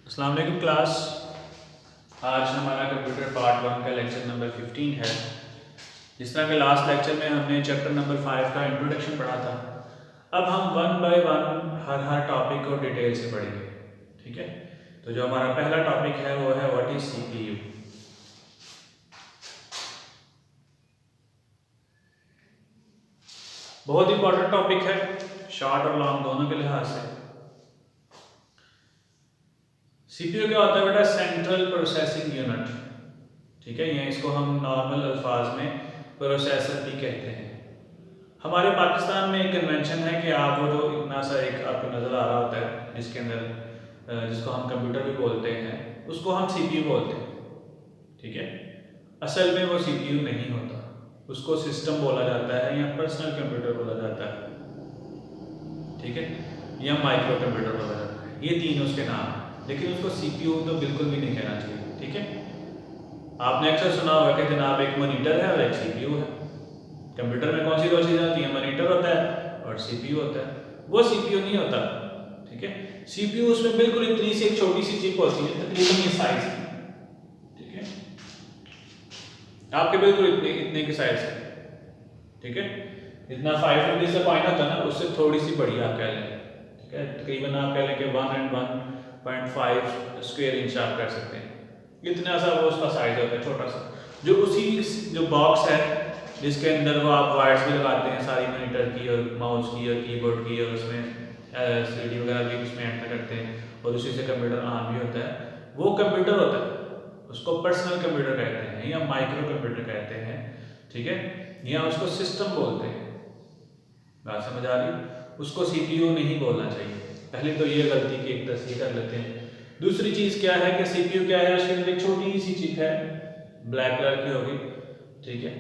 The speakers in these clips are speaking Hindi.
अस्सलाम वालेकुम क्लास। आज हमारा कंप्यूटर पार्ट 1 का लेक्चर नंबर 15 है। जिस तरह के लास्ट लेक्चर में हमने चैप्टर नंबर 5 का इंट्रोडक्शन पढ़ा था, अब हम one by one her topic को डिटेल से पढ़ेंगे। ठीक है, तो जो हमारा पहला टॉपिक है वो है व्हाट इज सीपीयू। बहुत इंपॉर्टेंट टॉपिक है, शॉर्ट और लॉन्ग दोनों के लिहाज से। सीपीयू क्या होता है बेटा? Central processing unit. ठीक है, ये इसको हम नॉर्मल अल्फाज में प्रोसेसर भी कहते हैं। हमारे पाकिस्तान में एक कन्वेंशन है कि आप वो जो इतना सा एक आपको नज़र आ रहा होता है जिसके अंदर जिसको हम कंप्यूटर भी बोलते हैं, उसको हम सीपीयू बोलते हैं। ठीक है, असल में वो सीपीयू नहीं होता, उसको सिस्टम बोला जाता है या पर्सनल कंप्यूटर बोला जाता है। ठीक है, या माइक्रो कंप्यूटर बोला जाता है, ये तीन उसके नाम हैं। लेकिन उसको सीपीयू तो बिल्कुल भी नहीं कहना चाहिए। ठीक है, आपने अक्सर सुना होगा कि जनाब एक मॉनिटर है और एक सीपीयू है। कंप्यूटर में कौन सी दो चीज़ें होती हैं? मॉनिटर होता है और सीपीयू होता है। वो सीपीयू नहीं होता। ठीक है, सीपीयू उसमें बिल्कुल इतनी सी एक छोटी सी चिप होती है, तकरीबन ये साइज की। ठीक है, आपके बिल्कुल इतने इतने के साइज है। ठीक है, जितना 5 रुपीज़ का कॉइन होता है ना, उससे थोड़ी सी बड़ी आप कह लें। ठीक है, तकरीबन आप कह लें कि 1 and 1.5 स्क्वायर इंच आप कर सकते हैं। इतना सा वो उसका साइज होता है, छोटा सा। जो उसी जो बॉक्स है जिसके अंदर वो आप वायर्स भी लगाते हैं सारी मॉनिटर की और माउस की और कीबोर्ड की, और उसमें सीडी वगैरह भी उसमें एंटर करते हैं, और उसी से कंप्यूटर ऑन भी होता है। वो कंप्यूटर होता है, उसको पर्सनल कंप्यूटर कहते हैं या माइक्रो कंप्यूटर कहते हैं। ठीक है, या उसको सिस्टम बोलते हैं। बात समझ आ रही? उसको सीपीयू नहीं बोलना चाहिए। पहले तो ये गलती की एक तस्दीक कर लेते हैं। दूसरी चीज़ क्या है कि सीपीयू क्या है? उसके अंदर एक छोटी सी चिप है, ब्लैक कलर की होगी। ठीक है,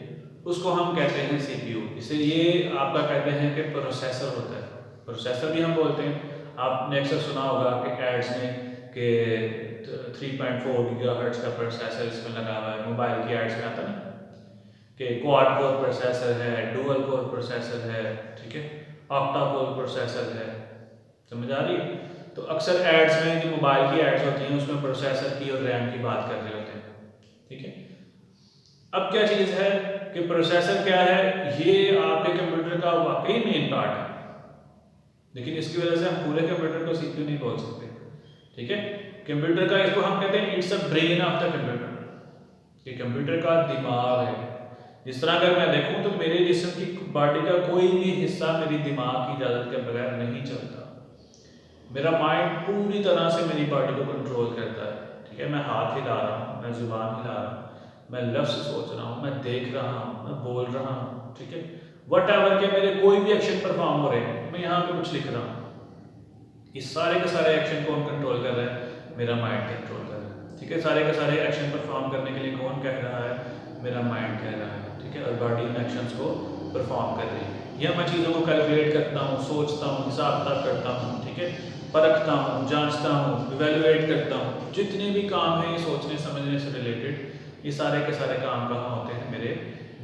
उसको हम कहते हैं सीपीयू। इसे ये आपका कहते हैं कि प्रोसेसर होता है। प्रोसेसर भी हम बोलते हैं। आपने अक्सर सुना होगा कि एड्स में कि 3.4 गीगाहर्ट्ज़ का प्रोसेसर इसमें लगा हुआ है। मोबाइल की एड्स में आता ना कि क्वाड कोर प्रोसेसर है, डुअल कोर प्रोसेसर है। ठीक है, ऑक्टा कोर प्रोसेसर है। समझ आ रही है? तो अक्सर एड्स में जो मोबाइल की एड्स होती हैं उसमें प्रोसेसर की और रैम की बात कर रहे होते हैं। ठीक है, अब क्या चीज़ है कि प्रोसेसर क्या है? ये आपके कंप्यूटर का वाकई मेन पार्ट है, लेकिन इसकी वजह से हम पूरे कंप्यूटर को सीपीयू नहीं बोल सकते। ठीक है, कंप्यूटर का इसको हम कहते हैं it's a brain of the computer. ये कंप्यूटर का दिमाग है। जिस तरह अगर मैं देखूं तो मेरे जिस्म की बॉडी का कोई भी हिस्सा मेरी दिमाग की इजाज़त के बगैर नहीं चलता। मेरा माइंड पूरी तरह से मेरी बॉडी को कंट्रोल करता है। ठीक है, मैं हाथ हिला रहा हूँ, मैं जुबान हिला रहा हूँ, मैं लफ्ज़ सोच रहा हूँ, मैं देख रहा हूँ, मैं बोल रहा हूँ। ठीक है, वट एवर के मेरे कोई भी एक्शन परफॉर्म हो रहे हैं, मैं यहाँ पे कुछ लिख रहा हूँ, इस सारे के सारे एक्शन कौन कंट्रोल कर रहा है? मेरा माइंड कंट्रोल कर रहा है। ठीक है, सारे के सारे एक्शन परफॉर्म करने के लिए कौन कह रहा है? मेरा माइंड कह रहा है। ठीक है, और बॉडी इन एक्शंस को परफॉर्म कर रही है। या मैं चीज़ों को कैलकुलेट करता हूँ, सोचता हूँ, हिसाब किताब करता हूँ। ठीक है, परखता हूँ, जांचता हूँ, इवेलुएट करता हूँ। जितने भी काम हैं ये सोचने समझने से रिलेटेड, ये सारे के सारे काम कहाँ होते हैं? मेरे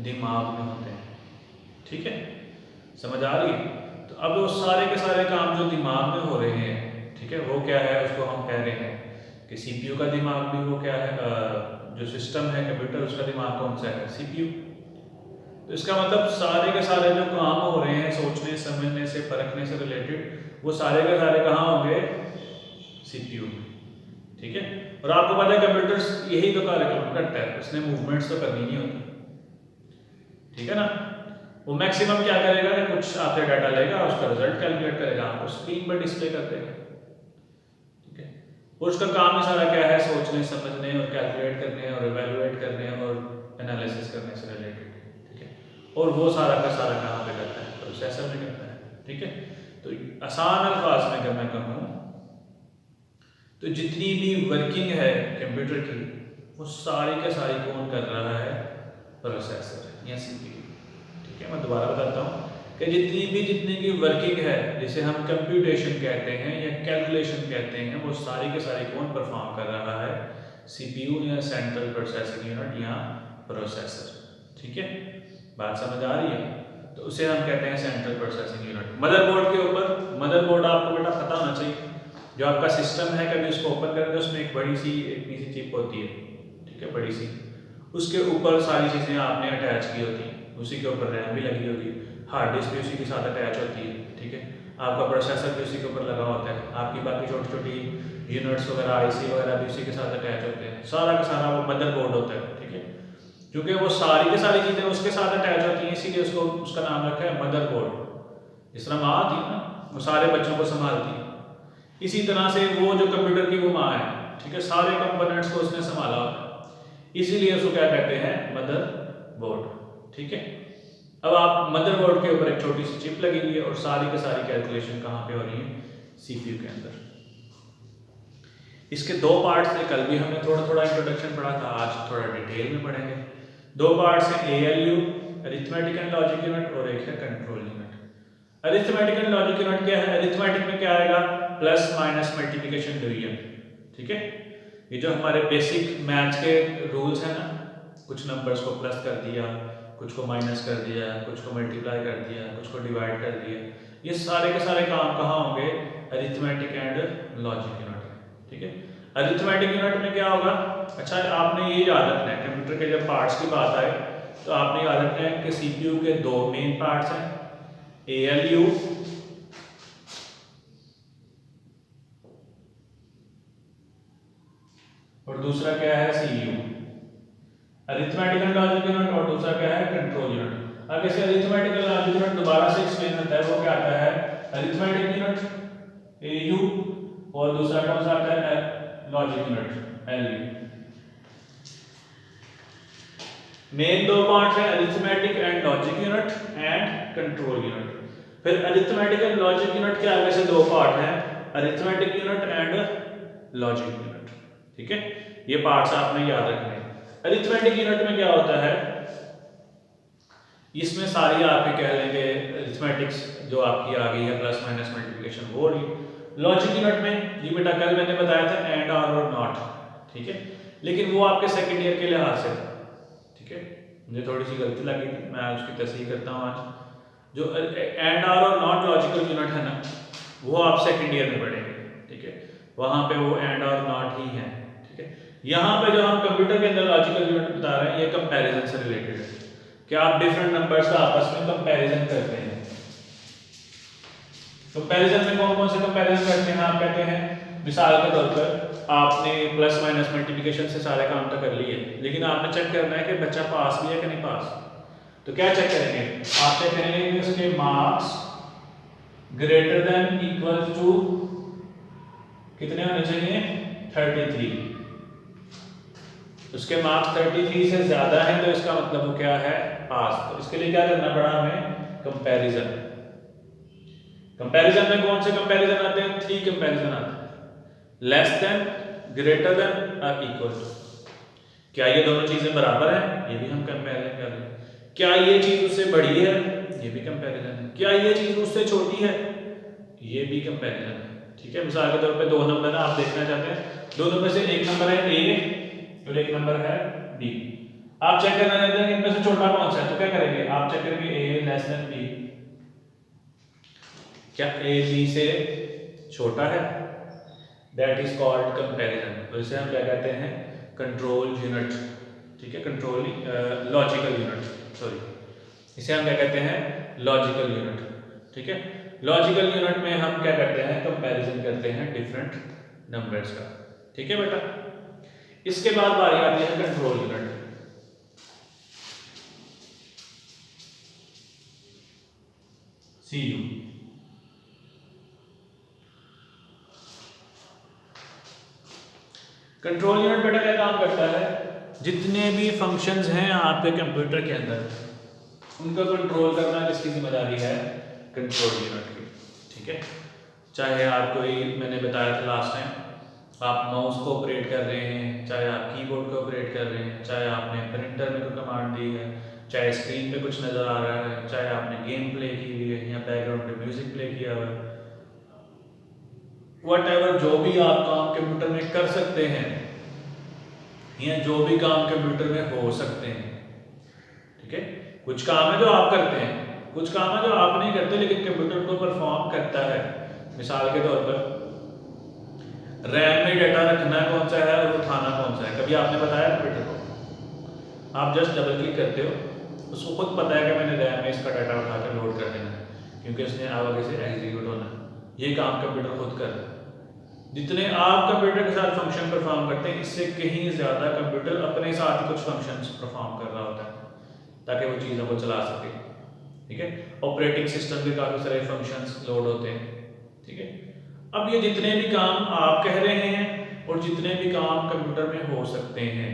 दिमाग में होते हैं। ठीक है, समझ आ रही है? तो अब वो सारे के सारे काम जो दिमाग में हो रहे हैं, ठीक है, वो क्या है? उसको हम कह रहे हैं कि सीपीयू का दिमाग भी वो क्या है? जो सिस्टम है कंप्यूटर, उसका दिमाग कौन सा है? सीपीयू। तो इसका मतलब सारे के सारे जो काम हो रहे हैं सोचने समझने से परखने से रिलेटेड, वो सारे के सारे कहाँ होंगे? सीपीयू में। ठीक है, और आपको पता है कंप्यूटर यही तो कार्यक्रम करता है, उसने मूवमेंट्स तो करनी नहीं होती। ठीक है ना, वो मैक्सिमम क्या करेगा कि कुछ आपसे डाटा लेगा, उसका रिजल्ट कैलकुलेट करेगा, आपको स्क्रीन पर डिस्प्ले कर देगा। ठीक है, और उसका काम ही सारा क्या है? सोचने समझने और कैलकुलेट करने और इवेलुएट करने और एनालिसिस करने से रिलेटेड। ठीक है, और वो सारा का सारा कहाँ पे करता है? प्रोसेसर में करता है। ठीक है, तो आसान अल्फाज में अगर मैं कहूँ तो जितनी भी वर्किंग है कंप्यूटर की, वो सारी का सारी कौन कर रहा है? प्रोसेसर या सीपीयू। ठीक है, मैं दोबारा बताता हूँ कि जितनी की वर्किंग है, जिसे हम कंप्यूटेशन कहते हैं या कैलकुलेशन कहते हैं, वो सारी के सारी कौन परफॉर्म कर रहा है? सीपीयू या सेंट्रल प्रोसेसिंग यूनिट या प्रोसेसर। ठीक है, बात समझ आ रही है? तो उसे हम कहते हैं सेंट्रल प्रोसेसिंग यूनिट। मदरबोर्ड के ऊपर, मदरबोर्ड आपको बेटा पता होना चाहिए, जो आपका सिस्टम है कभी उसको ओपन करें तो उसमें एक बड़ी सी चिप होती है, ठीक है, बड़ी सी, उसके ऊपर सारी चीज़ें आपने अटैच की होती हैं, उसी के ऊपर रैम भी लगी होगी, हार्ड डिस्क भी उसी के साथ अटैच होती है, ठीक है, आपका प्रोसेसर भी उसी के ऊपर लगा होता है, आपकी बाकी छोटी छोटी यूनिट्स वगैरह आईसी वगैरह भी उसी के साथ अटैच होते हैं, सारा का सारा वो मदरबोर्ड होता है, ठीक है। क्योंकि वो सारी की सारी चीज़ें उसके साथ अटैच होती हैं इसीलिए उसको उसका नाम रखा है मदरबोर्ड। इस तरह माँ आती है ना, वो सारे बच्चों को संभालती है, इसी तरह से वो जो कंप्यूटर की वो माँ है, ठीक है, सारे कंपोनेंट्स को उसने संभाला होता है, इसीलिए उसको क्या कहते हैं, मदरबोर्ड, ठीक है। अब आप मदरबोर्ड के ऊपर एक छोटी सी चिप लगी हुई है और सारी की सारी कैलकुलेशन कहाँ पे हो रही है, सीपीयू के अंदर। इसके दो पार्ट्स थे, कल भी हमने थोड़ा थोड़ा इंट्रोडक्शन पढ़ा था, आज थोड़ा डिटेल में पढ़ेंगे। दो पार्ट्स हैं, ALU arithmetic and logic unit और एक है control unit. Arithmetic and logic unit क्या है, अरिथमेटिक में क्या आएगा, प्लस माइनस मल्टीप्लिकेशन डिवीजन, ठीक है। ये जो हमारे बेसिक मैथ्स के रूल्स हैं ना, कुछ नंबर्स को प्लस कर दिया, कुछ को माइनस कर दिया, कुछ को मल्टीप्लाई कर दिया, कुछ को डिवाइड कर दिया, ये सारे के सारे काम कहाँ होंगे, अरिथमेटिक एंड लॉजिक यूनिट में, ठीक है। अरिथमेटिक यूनिट में क्या होगा, अच्छा आपने ये याद रखना है, कंप्यूटर के जब पार्ट्स की बात आए तो आपने याद रखना है कि सीपीयू के दो मेन पार्ट्स हैं, ALU और दूसरा क्या है, CU, arithmetic and logic unit, और दूसरा क्या है, कंट्रोल यूनिट। अब इसे अरिथमेटिक एंड लॉजिक यूनिट दोबारा से एक्सप्लेन होता है, वो क्या आता है, अरिथमेटिक यूनिट AU और दूसरा कौन सा आता है, लॉजिक यूनिट LU। मेन दो पार्ट है arithmetic and logic unit and control unit. फिर अरिथमेटिक एंड लॉजिक यूनिट के आगे से दो पार्ट हैं, arithmetic unit and logic unit, ठीक है। ये पार्ट्स आपने याद रखने हैं। अरिथमेटिक यूनिट में क्या होता है, इसमें सारी आपके कह लेंगे अरिथमेटिक्स जो आपकी आ गई है, प्लस माइनस मल्टीप्लिकेशन, वो रही। लॉजिक यूनिट में ये बेटा कल मैंने बताया था एंड और नॉट, ठीक है, लेकिन वो आपके सेकेंड ईयर के लिहाज से, ठीक है, मुझे थोड़ी सी गलती लगी थी, मैं उसकी तस्दीक करता हूँ आज। जो एंड और नॉट लॉजिकल यूनिट है ना, वो आप सेकेंड ईयर में पढ़ेंगे, ठीक है, वहाँ पे वो एंड और नॉट ही है, ठीक है। यहाँ पे जो हम कंप्यूटर के अंदर लॉजिकल यूनिट बता रहे हैं, ये कंपैरिजन से रिलेटेड है, कि आप डिफरेंट नंबर्स का आपस में कंपैरिजन करते हैं। कंपैरिजन में कौन कौन से कंपैरिजन करते हैं, आप कहते हैं मिसाल के तौर पर आपने प्लस माइनस मल्टीप्लिकेशन से सारे काम तो कर लिए, लेकिन आपने चेक करना है कि बच्चा पास भी है कि नहीं पास। तो क्या चेक करेंगे, आप चेक करेंगे कि उसके marks greater than equal to कितने होने चाहिए, 33। उसके मार्क्स 33 से ज्यादा हैं तो इसका मतलब वो क्या है, पास। तो इसके लिए क्या करना पड़ा हमें, कंपैरिजन। कंपैरिजन में कौन से कंपैरिजन आते हैं, 3 कंपैरिजन आते हैं, लेस देन, ग्रेटर देन और इक्वल टू। क्या ये दोनों चीजें बराबर हैं, ये भी हम कंपैरिजन कर रहे हैं। क्या ये चीज उससे बड़ी है, ये भी कंपैरिजन है। क्या ये चीज उससे छोटी है, ये भी कंपैरिजन है, ठीक है। मिसाल के तौर पे दो नंबर आप देखना चाहते हैं, दो नंबर से एक नंबर है A और एक नंबर है B, आप चेक करना चाहते हैं कि इनमें से छोटा कौन सा है, तो क्या करेंगे, आप चेक करेंगे A लेस देन B, क्या A B से छोटा है, दैट इज कॉल्ड कंपैरिजन। तो इसे हम क्या कहते हैं, कंट्रोल यूनिट, ठीक है, कंट्रोल लॉजिकल यूनिट, सॉरी, इसे हम क्या कहते हैं, लॉजिकल यूनिट, ठीक है। लॉजिकल यूनिट में हम क्या करते हैं, कंपैरिजन करते हैं डिफरेंट नंबर्स का, ठीक है बेटा। इसके बाद बारी आती है control unit. CU, control unit बेटा क्या काम करता है, जितने भी फंक्शंस हैं आपके कंप्यूटर के अंदर, उनका कंट्रोल करना किसकी जिम्मेदारी है, कंट्रोल यूनिट की, ठीक है। चाहे आप कोई, मैंने बताया था लास्ट टाइम, आप माउस को ऑपरेट कर रहे हैं, चाहे आप कीबोर्ड को ऑपरेट कर रहे हैं, चाहे आपने प्रिंटर में कोई कमांड दी है, चाहे स्क्रीन पे कुछ नज़र आ रहा है, चाहे आपने गेम प्ले की हुई है या बैकग्राउंड पे म्यूजिक प्ले किया हुआ है, व्हाटएवर जो भी आप काम कंप्यूटर में कर सकते हैं या जो भी काम कंप्यूटर में हो सकते हैं, ठीक है। कुछ काम है जो आप करते हैं, कुछ काम है जो आप नहीं करते लेकिन कंप्यूटर को परफॉर्म करता है। मिसाल के तौर पर रखना कौन सा है और उठाना कौन सा है। कभी आपने बताया कंप्यूटर को? आप जस्ट डबल क्लिक करते हो, उसको खुद पता है कि मैंने रैम में इसका डाटा उठाकर लोड कर देना है, क्योंकि उसने आगे से एग्जीक्यूट होना है। ये काम कंप्यूटर खुद कर रहा है। जितने आप कंप्यूटर के साथ फंक्शन परफॉर्म करते हैं, इससे कहीं ज़्यादा कंप्यूटर अपने साथ ही कुछ फंक्शंस परफॉर्म कर रहा होता है ताकि वो चीज़ों को चला सके। ठीक है, ऑपरेटिंग सिस्टम के काफ़ी सारे फंक्शंस लोड होते हैं। ठीक है, अब ये जितने भी काम आप कह रहे हैं और जितने भी काम कंप्यूटर में हो सकते हैं,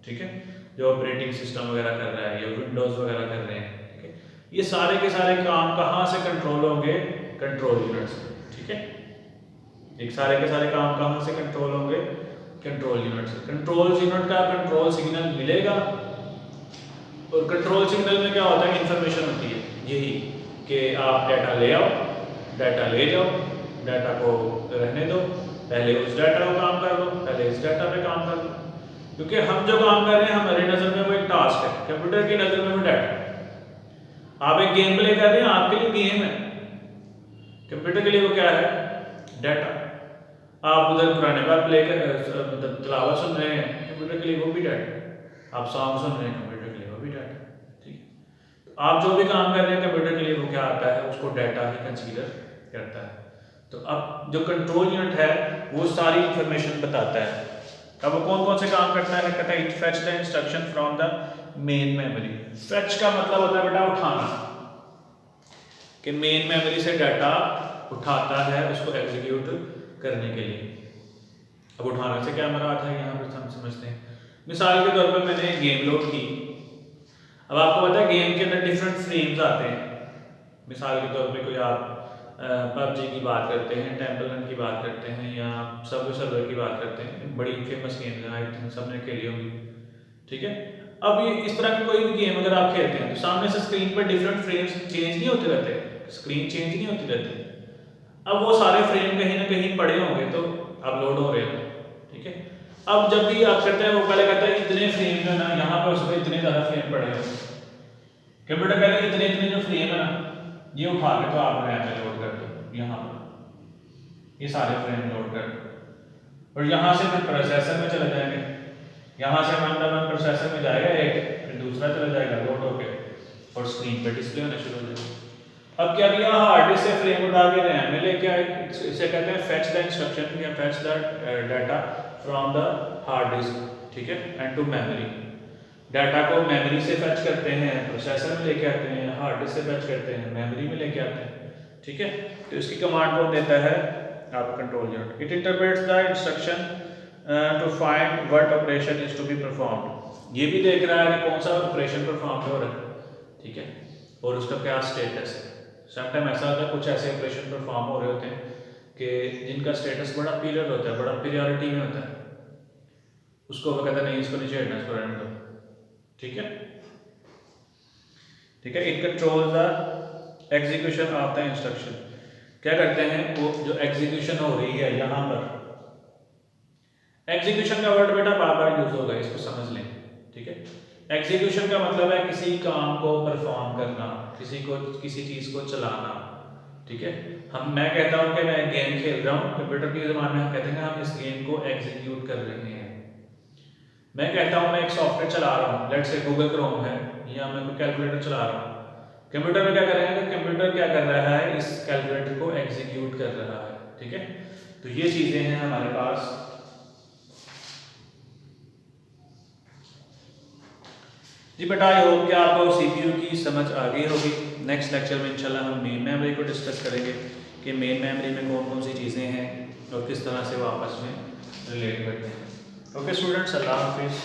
ठीक है, जो ऑपरेटिंग सिस्टम वगैरह कर रहा है या विंडोज़ वगैरह कर रहे हैं, ठीक है, ये सारे के सारे काम कहाँ से कंट्रोल होंगे? कंट्रोल यूनिट से। ठीक है, एक सारे के सारे काम कहाँ से कंट्रोल होंगे? कंट्रोल यूनिट से। कंट्रोल यूनिट का कंट्रोल सिग्नल मिलेगा, और कंट्रोल सिग्नल में क्या होता है? इंफॉर्मेशन होती है यही कि आप डाटा ले आओ, डाटा ले जाओ, डाटा को रहने दो, पहले उस डाटा को काम कर लो, पहले इस डाटा पे काम कर लो। क्योंकि हम जो काम कर रहे हैं हमारी नज़र में वो एक टास्क है, कंप्यूटर की नज़र में वो डाटा है। आप एक गेम प्ले कर रहे हैं, आपके लिए गेम है, कंप्यूटर के लिए वो क्या है? डाटा। आप उधर पुराने बार प्ले कर मतलब तिलावत सुन रहे हैं, कंप्यूटर के लिए वो भी डाटा। आप सॉन्ग सुन रहे हैं, कंप्यूटर के लिए वो भी डाटा। ठीक है, तो आप जो भी काम कर रहे हैं कंप्यूटर के लिए वो क्या आता है? उसको डाटा ही कंसीडर करता है। तो अब जो कंट्रोल यूनिट है वो सारी इंफॉर्मेशन बताता है। अब वो कौन कौन से काम करता है? कहता है it fetch the instruction from the main memory. Fetch का मतलब होता है बेटा उठाना, कि मेन मेमोरी से डाटा उठाता है उसको एग्जीक्यूट करने के लिए। अब उठाने से क्या मराद है यहाँ पर हम समझते हैं। मिसाल के तौर पर मैंने एक गेम लोड की। अब आपको पता है गेम के अंदर डिफरेंट फ्रेम्स आते हैं। मिसाल के तौर पे कोई आप पबजी की बात करते हैं, टेम्पल रन की बात करते हैं, या सबवे सर्वर की बात करते हैं, बड़ी फेमस गेम है, आई थिंक सबने खेली होगी। ठीक है, अब ये इस तरह की कोई भी गेम अगर आप खेलते हैं तो सामने से स्क्रीन पर डिफरेंट फ्रेम्स चेंज नहीं होते रहते, स्क्रीन चेंज नहीं होती रहती। अब वो सारे फ्रेम कहीं ना कहीं पड़े होंगे तो अपलोड हो रहे हैं। ठीक है, अब जब भी आप करते हैं वो पहले कहता है इतने फ्रेम जो है ना यहाँ पर उसमें इतने ज़्यादा फ्रेम पड़े हैं। कंप्यूटर कहता है इतने इतने जो फ्रेम है ना ये उठा के तो आप रैम में लोड कर दो, यहाँ पर ये सारे फ्रेम लोड कर दो, और यहाँ से फिर प्रोसेसर में चले जाएंगे, यहाँ से वन बाय वन प्रोसेसर में जाएगा एक, फिर दूसरा चला जाएगा लोड होके और स्क्रीन पे डिस्प्ले होना शुरू हो जाएगा। अब क्या किया? हार्ड डिस्क से फ्रेम उठा के रैम में लेके आए। इसे कहते हैं फेच द इंस्ट्रक्शन या fetch the data from the hard disk. ठीक है, एंड टू मेमोरी। डाटा को मेमोरी से फेच करते हैं, प्रोसेसर में लेके आते हैं, हार्ड डिस्क से फेच करते हैं, मेमोरी में लेके आते हैं। ठीक है, तो इसकी कमांड कौन देता है? आपका control unit. It interprets the instruction to find what operation is to be performed. ये भी देख रहा है कि कौन सा ऑपरेशन परफॉर्म हो रहा है। ठीक है, और उसका क्या स्टेटस है। समटाइम ऐसा होता है कुछ ऐसे ऑपरेशन परफॉर्म हो रहे होते हैं कि जिनका स्टेटस बड़ा पीरियड होता है, बड़ा प्रियोरिटी में होता है, उसको वो कहता है नहीं इसको नहीं छेड़ना, इसको रहने दो। ठीक है, ठीक है, it controls the execution of the instruction. क्या करते हैं वो जो एग्जीक्यूशन हो रही है यहाँ पर, एग्जीक्यूशन का वर्ड बेटा बार बार यूज होगा, इसको समझ लें। ठीक है, एग्जीक्यूशन का मतलब है किसी काम को परफॉर्म करना, किसी चीज को चलाना। ठीक है, मैं कहता हूँ कि मैं गेम खेल रहा हूँ, कंप्यूटर की ज़बान में हम कहते हैं हम इस गेम को एग्जीक्यूट कर रहे हैं। मैं कहता हूँ मैं एक सॉफ्टवेयर चला रहा हूँ, लेट्स से गूगल क्रोम है, या मैं कोई कैलकुलेटर चला रहा हूँ। कंप्यूटर में क्या कर रहे हैं? कंप्यूटर क्या कर रहा है? इस कैलकुलेटर को एग्जीक्यूट कर रहा है। ठीक है, तो ये चीजें हैं हमारे पास। जी बेटा, आई होप कि आपको सीपीयू की समझ आ गई होगी। नेक्स्ट लेक्चर में इंशाल्लाह हम मेन मेमोरी को डिस्कस करेंगे कि मेन मेमोरी में कौन कौन सी चीज़ें हैं और किस तरह से वो आपस में रिलेट करते हैं। ओके स्टूडेंट्स, अल्लाह हाफिज़।